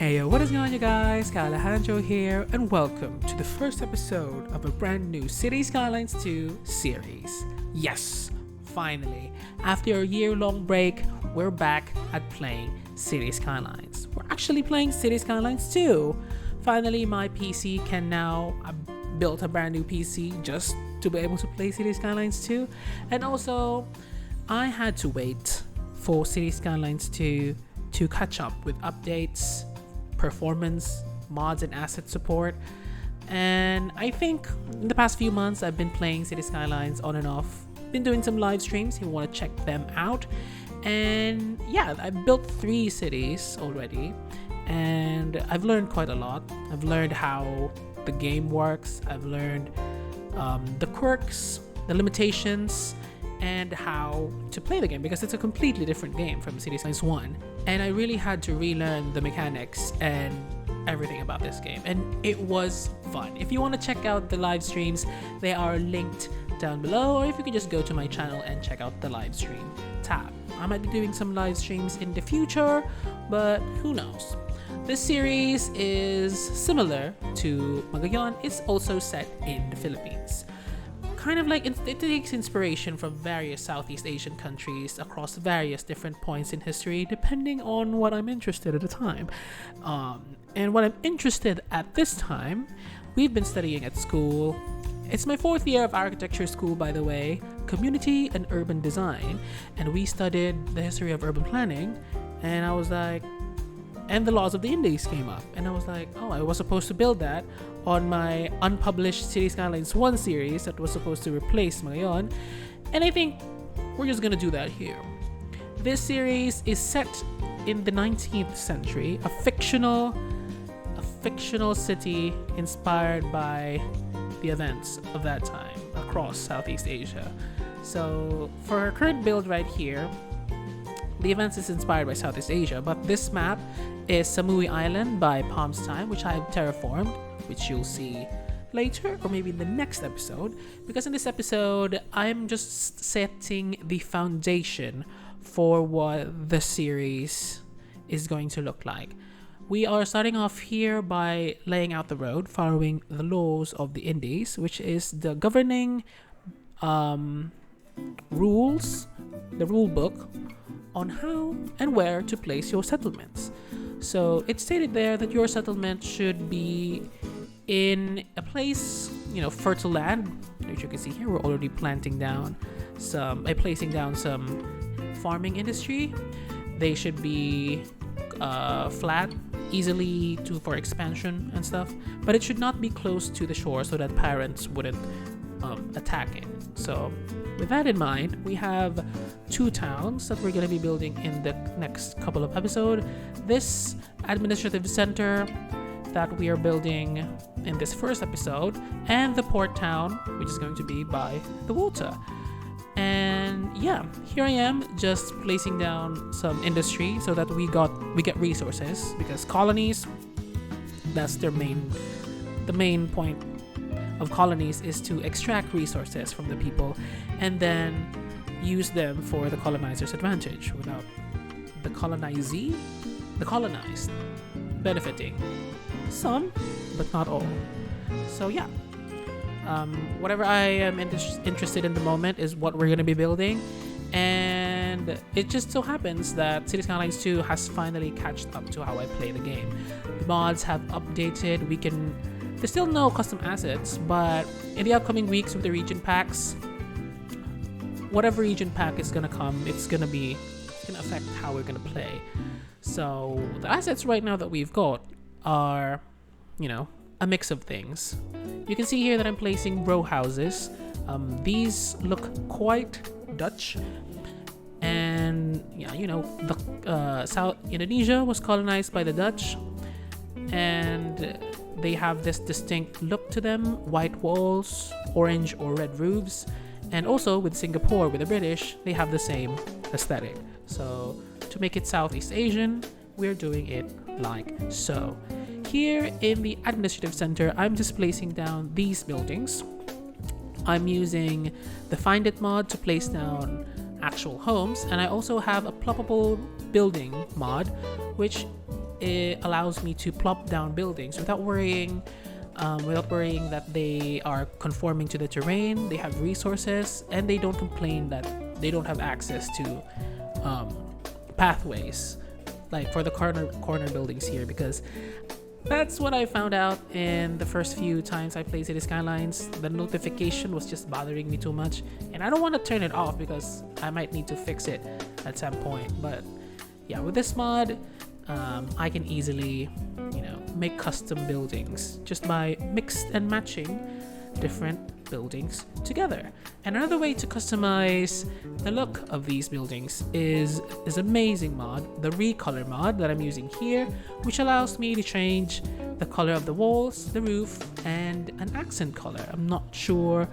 Hey, what is going on, you guys? Alejandro here, and welcome to the first episode of a brand new City Skylines 2 series. Yes, finally, after a year-long break, we're back at playing City Skylines. We're actually playing City Skylines 2. Finally, my PC can now build a brand new PC just to be able to play City Skylines 2. And also, I had to wait for City Skylines 2 to catch up with updates, performance, mods, and asset support. And I think in the past few months I've been playing City Skylines on and off. Been doing some live streams if you want to check them out. And yeah, I've built 3 cities already, and I've learned quite a lot. I've learned how the game works. I've learned the quirks, the limitations, and how to play the game, because it's a completely different game from City Skylines 1. And I really had to relearn the mechanics and everything about this game, and it was fun. If you want to check out the live streams, they are linked down below, or if you could just go to my channel and check out the live stream tab. I might be doing some live streams in the future, but who knows. This series is similar to Magayon. It's also set in the Philippines. Kind of like it takes inspiration from various Southeast Asian countries across various different points in history, depending on what I'm interested at the time. And what I'm interested at this time, we've been studying at school. It's my 4th year of architecture school, by the way, community and urban design, and we studied the history of urban planning. And I was like, and the laws of the Indies came up, and I was like, oh, I was supposed to build that on my unpublished City Skylines 1 series that was supposed to replace Magayon, and I think we're just gonna do that here. This series is set in the 19th century, a fictional city inspired by the events of that time across Southeast Asia. So for our current build right here, the events is inspired by Southeast Asia, but this map is Samui Island by Palm's Time, which I have terraformed, which you'll see later or maybe in the next episode, because in this episode I'm just setting the foundation for what the series is going to look like. We are starting off here by laying out the road, following the laws of the Indies, which is the governing rules, the rule book on how and where to place your settlements. So it's stated there that your settlement should be in a place, fertile land, which you can see here. We're already placing down some farming industry. They should be flat, easily for expansion and stuff, but it should not be close to the shore so that pirates wouldn't attack it. So with that in mind, we have 2 towns that we're going to be building in the next couple of episodes. This administrative center that we are building in this first episode, and the port town, which is going to be by the water. And yeah, here I am just placing down some industry so that we get resources, because colonies, that's the main point of colonies is to extract resources from the people and then use them for the colonizer's advantage without the colonized benefiting some, but not all. So yeah, whatever I am interested in the moment is what we're going to be building, and it just so happens that City Skylines 2 has finally catched up to how I play the game. The mods have updated. There's still no custom assets, but in the upcoming weeks with the region packs, whatever region pack is gonna come, it's gonna affect how we're gonna play. So the assets right now that we've got are, a mix of things. You can see here that I'm placing row houses. These look quite Dutch, and the South Indonesia was colonized by the Dutch, and they have this distinct look to them: white walls, orange or red roofs. And also with Singapore, with the British, they have the same aesthetic. So to make it Southeast Asian, we're doing it like so. Here in the administrative center, I'm just placing down these buildings. I'm using the Find It mod to place down actual homes, and I also have a ploppable building mod, which it allows me to plop down buildings without worrying that they are conforming to the terrain. They have resources, and they don't complain that they don't have access to pathways, like for the corner buildings here, because that's what I found out in the first few times I played City Skylines. The notification was just bothering me too much, and I don't want to turn it off because I might need to fix it at some point. But yeah, with this mod, I can easily, make custom buildings just by mixed and matching different buildings together. And another way to customize the look of these buildings is this amazing mod, the recolor mod that I'm using here, which allows me to change the color of the walls, the roof, and an accent color. I'm not sure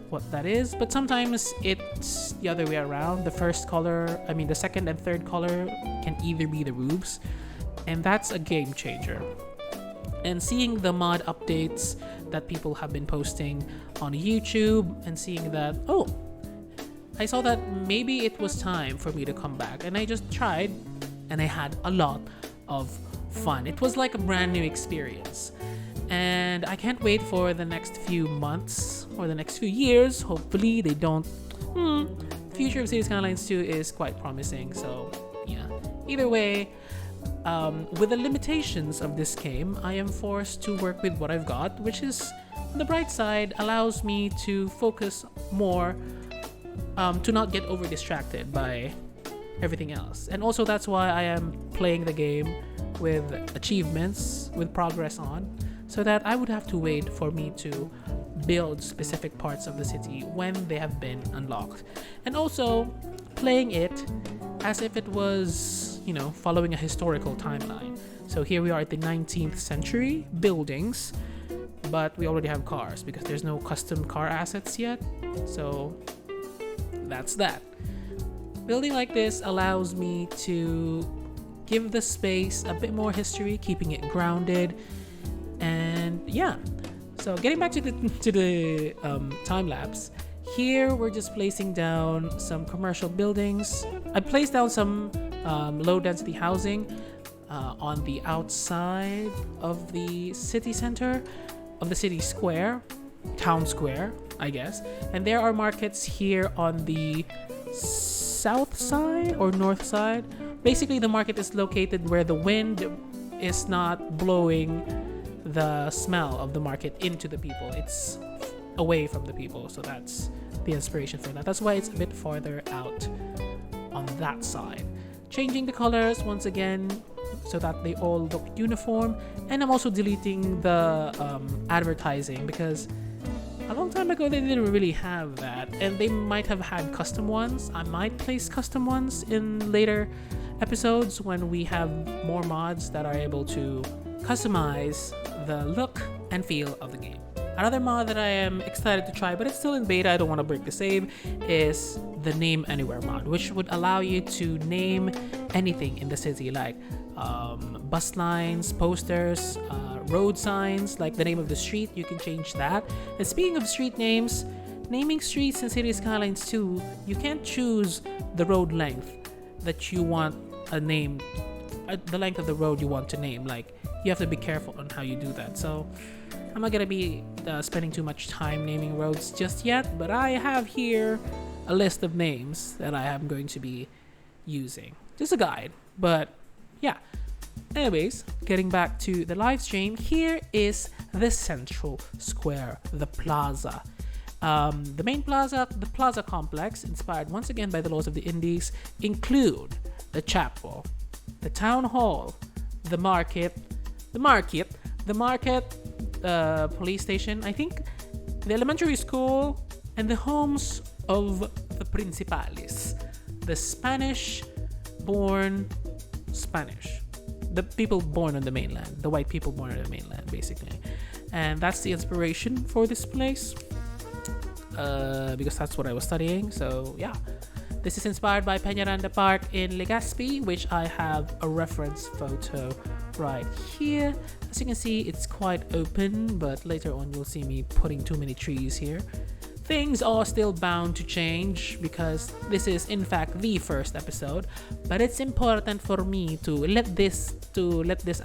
what that is, but sometimes it's the other way around. The second and third color can either be the roofs, and that's a game changer. And seeing the mod updates that people have been posting on YouTube, and seeing that, I saw that maybe it was time for me to come back, and I just tried, and I had a lot of fun. It was like a brand new experience, and I can't wait for the next few months or the next few years. Hopefully they don't. The future of City Skylines 2 is quite promising, so yeah. Either way, with the limitations of this game, I am forced to work with what I've got, which is, on the bright side, allows me to focus more, to not get over distracted by everything else. And also that's why I am playing the game with achievements, with progress on, so that I would have to wait for me to build specific parts of the city when they have been unlocked. And also playing it as if it was, following a historical timeline. So here we are at the 19th century buildings, but we already have cars because there's no custom car assets yet. So that's that. Building like this allows me to give the space a bit more history, keeping it grounded. And yeah, so getting back to the time lapse. Here we're just placing down some commercial buildings. I placed down some low density housing on the outside of the city center, of the city square, town square, I guess. And there are markets here on the south side or north side. Basically, the market is located where the wind is not blowing the smell of the market into the people. It's away from the people, so that's the inspiration for that. That's why it's a bit farther out on that side. Changing the colors once again so that they all look uniform. And I'm also deleting the advertising, because a long time ago they didn't really have that, and they might have had custom ones. I might place custom ones in later episodes when we have more mods that are able to customize the look and feel of the game. Another mod that I am excited to try, but it's still in beta, I don't want to break the save, is the Name Anywhere mod, which would allow you to name anything in the city, like bus lines, posters, road signs, like the name of the street. You can change that. And speaking of street names, naming streets in City Skylines 2, you can't choose the road length that you want a name, the length of the road you want to name. Like, you have to be careful on how you do that. So I'm not gonna be spending too much time naming roads just yet, but I have here a list of names that I am going to be using. Just a guide, but yeah. Anyways, getting back to the live stream, here is the central square, the plaza. The main plaza, the plaza complex, inspired once again by the laws of the Indies, include the chapel, the town hall, the market, police station, I think, the elementary school, and the homes of the principales, the Spanish-born Spanish, the people born on the mainland, the white people born on the mainland, basically. And that's the inspiration for this place, because that's what I was studying. So yeah, this is inspired by Peñaranda Park in Legazpi, which I have a reference photo right here. As you can see, it's quite open, but later on you'll see me putting too many trees here. Things are still bound to change because this is in fact the first episode, but it's important for me to let this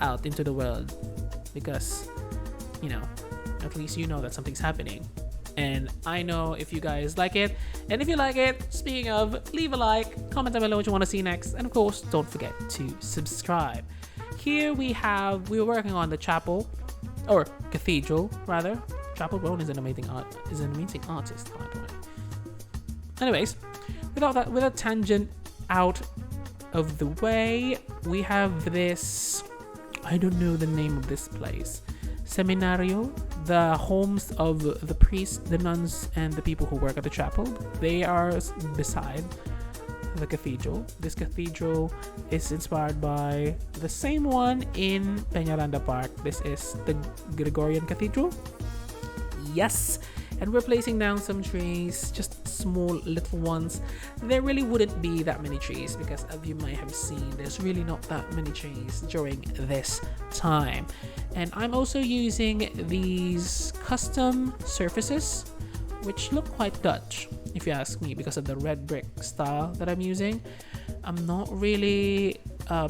out into the world because, at least you know that something's happening. And I know if you guys like it. And if you like it, speaking of, leave a like, comment down below what you want to see next, and of course, don't forget to subscribe. Here we're working on the chapel, or cathedral rather. Chapel Brown is an amazing artist, by the way. Anyways, with a tangent out of the way, we have this, I don't know the name of this place, Seminario, the homes of the priests, the nuns, and the people who work at the chapel. They are beside the cathedral. This cathedral is inspired by the same one in Peñaranda Park. This is the Gregorian Cathedral. Yes, and we're placing down some trees, just small little ones. There really wouldn't be that many trees because, as you might have seen, there's really not that many trees during this time. And I'm also using these custom surfaces, which look quite Dutch, if you ask me, because of the red brick style that I'm using. I'm not really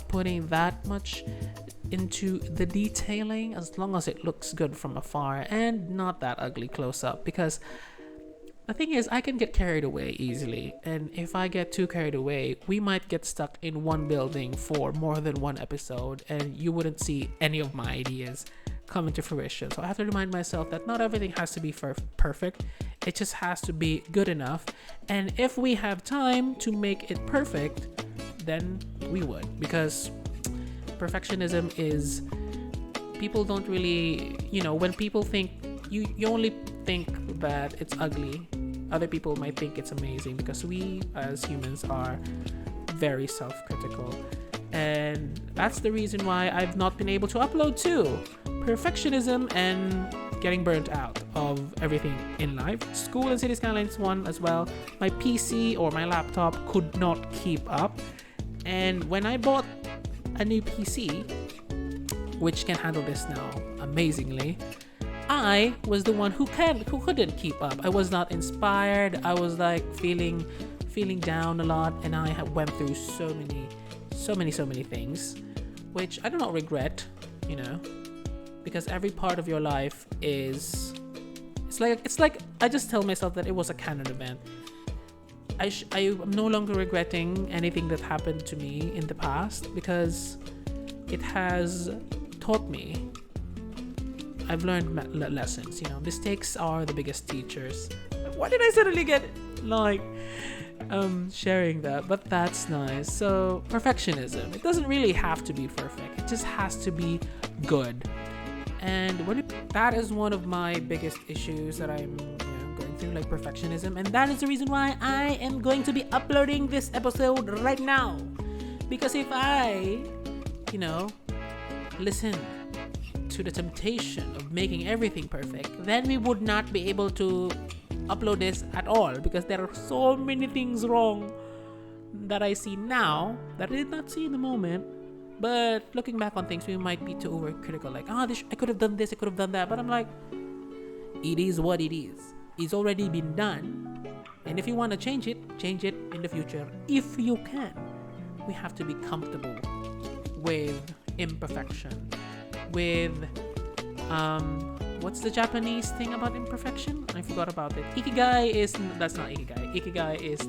putting that much into the detailing, as long as it looks good from afar and not that ugly close up, because the thing is, I can get carried away easily, and if I get too carried away, we might get stuck in one building for more than one episode and you wouldn't see any of my ideas come into fruition. So I have to remind myself that not everything has to be perfect, it just has to be good enough, and if we have time to make it perfect, then we would, because perfectionism is, people don't really, when people think you only think that it's ugly, other people might think it's amazing, because we as humans are very self-critical, and that's the reason why I've not been able to upload too. Perfectionism and getting burnt out of everything in life. School and City Skylines 1 as well. My PC or my laptop could not keep up, and when I bought a new PC, which can handle this now amazingly, I was the one who couldn't keep up. I was not inspired. I was like feeling down a lot, and I went through so many things, which I do not regret, because every part of your life is, it's like I just tell myself that it was a canon event. I am no longer regretting anything that happened to me in the past, because it has taught me. I've learned lessons. Mistakes are the biggest teachers. Why did I suddenly get sharing that? But that's nice. So perfectionism, it doesn't really have to be perfect. It just has to be good. And that is one of my biggest issues that I'm going through, like perfectionism, and that is the reason why I am going to be uploading this episode right now, because if I listen to the temptation of making everything perfect, then we would not be able to upload this at all, because there are so many things wrong that I see now that I did not see in the moment. But looking back on things, we might be too overcritical, like, I could have done this, I could have done that. But I'm like, it is what it is. It's already been done. And if you want to change it in the future, if you can. We have to be comfortable with imperfection. With, what's the Japanese thing about imperfection? I forgot about it. That's not Ikigai. Ikigai is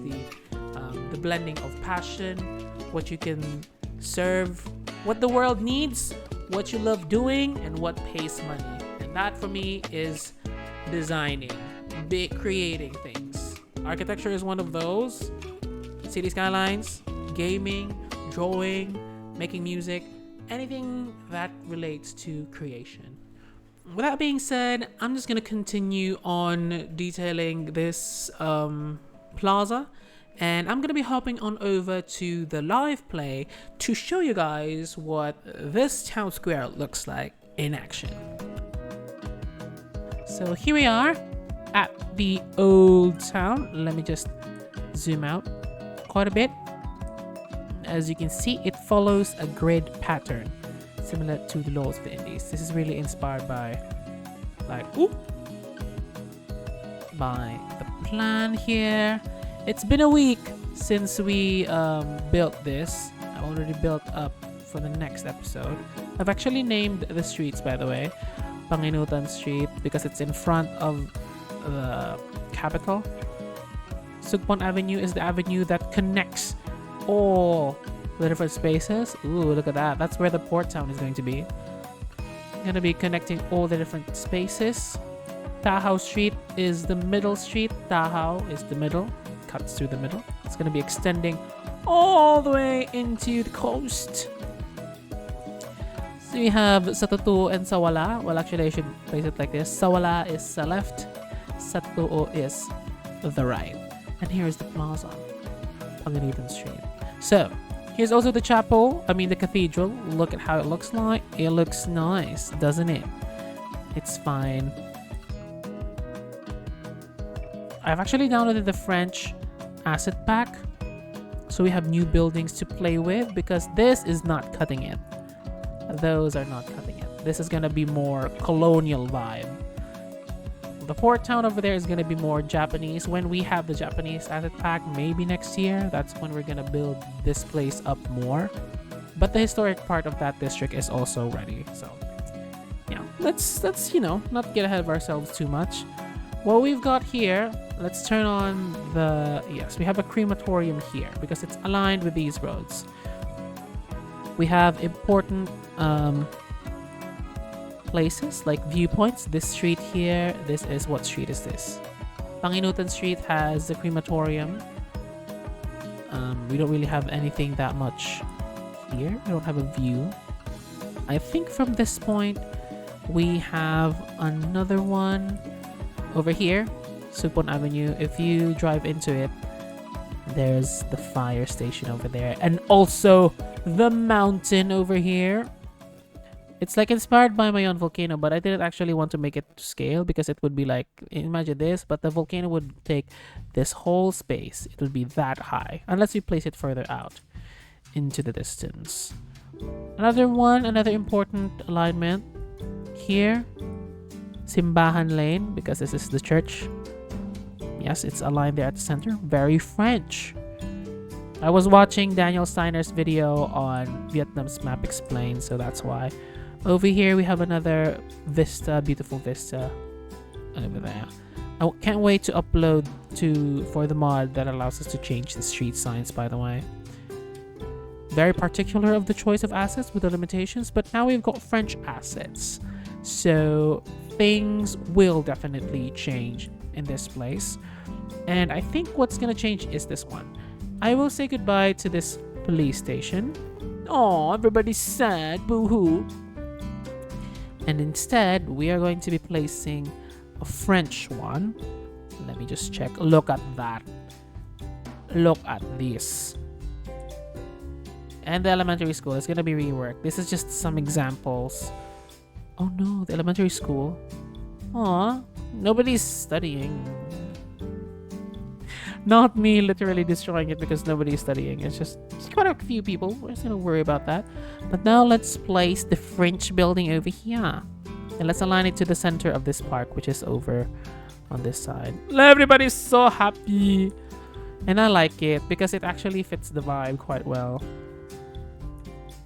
the blending of passion, what you can serve, what the world needs, what you love doing, and what pays money. And that for me is designing, creating things. Architecture is one of those. City Skylines, gaming, drawing, making music, anything that relates to creation. With that being said, I'm just gonna continue on detailing this plaza, and I'm gonna be hopping on over to the live play to show you guys what this town square looks like in action. So here we are at the old town. Let me just zoom out quite a bit. As you can see, it follows a grid pattern similar to the laws of the Indies. This is really inspired by by the plan here. It's been a week since we built this. I already built up for the next episode. I've actually named the streets, by the way, Panginutan Street, because it's in front of the capital. Sugpon Avenue is the avenue that connects all the different spaces. Ooh, look at that. That's where the port town is going to be. Going to be connecting all the different spaces. Tahao Street is the middle street. Tahao is the middle. Cuts through the middle. It's going to be extending all the way into the coast. So we have Satutuo and Sawala. Well, actually, I should place it like this. Sawala is the left. Satutuo is the right. And here is the plaza, Panganiban Street. So, here's also the chapel. The cathedral. Look at how it looks like. It looks nice, doesn't it? It's fine. I've actually downloaded the French asset pack. So we have new buildings to play with because this is not cutting it. Those are not cutting it. This is going to be more colonial vibe. The port town over there is going to be more Japanese. When we have the Japanese asset pack, maybe next year, that's when we're going to build this place up more. But the historic part of that district is also ready. So, yeah, let's not get ahead of ourselves too much. What we've got here, let's turn on the... Yes, we have a crematorium here because it's aligned with these roads. We have important places like viewpoints. This street here, this is... What street is this? Panginutan Street has the crematorium. We don't really have anything that much here. We don't have a view. I think from this point, we have another one over here, Supon Avenue. If you drive into it, there's the fire station over there, and also the mountain over here. It's like inspired by my own volcano, but I didn't actually want to make it to scale because it would be like, imagine this, but the volcano would take this whole space. It would be that high unless you place it further out into the distance. Another important alignment here, Simbahan Lane, because this is the church. Yes, it's aligned there at the center. Very French. I was watching Daniel Steiner's video on Vietnam's Map Explained, so that's why. Over here we have another vista, beautiful vista over there. I can't wait to upload for the mod that allows us to change the street signs, by the way. Very particular of the choice of assets with the limitations, but now we've got French assets. So things will definitely change in this place. And I think what's going to change is this one. I will say goodbye to this police station. Oh, everybody's sad, boo-hoo. And instead, we are going to be placing a French one. Let me just check. Look at that. Look at this. And the elementary school is going to be reworked. This is just some examples. Oh no, the elementary school. Aw, nobody's studying. Not me literally destroying it because nobody's studying. It's just quite a few people. We're just going to worry about that. But now let's place the French building over here. And let's align it to the center of this park, which is over on this side. Everybody's so happy. And I like it because it actually fits the vibe quite well.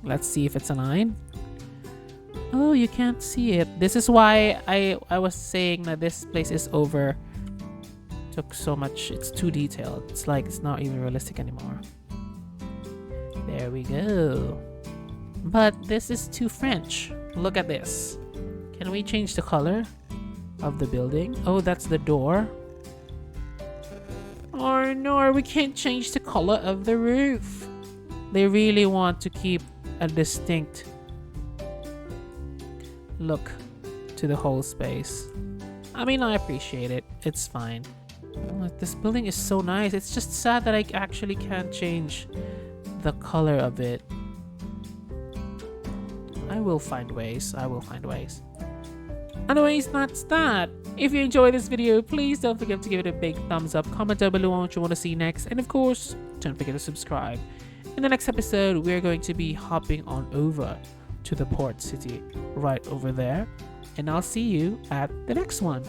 Let's see if it's aligned. Oh, you can't see it. This is why I was saying that this place is over. Took so much. It's too detailed. It's like it's not even realistic anymore. There we go. But this is too French. Look at this. Can we change the color of the building? Oh, that's the door. Oh no, we can't change the color of the roof. They really want to keep a distinct look to the whole space. I appreciate it. It's fine. Oh, this building is so nice. It's just sad that I actually can't change the color of it. I will find ways. Anyways, that's that. If you enjoyed this video, please don't forget to give it a big thumbs up. Comment down below on what you want to see next. And of course, don't forget to subscribe. In the next episode, we're going to be hopping on over to the port city right over there. And I'll see you at the next one.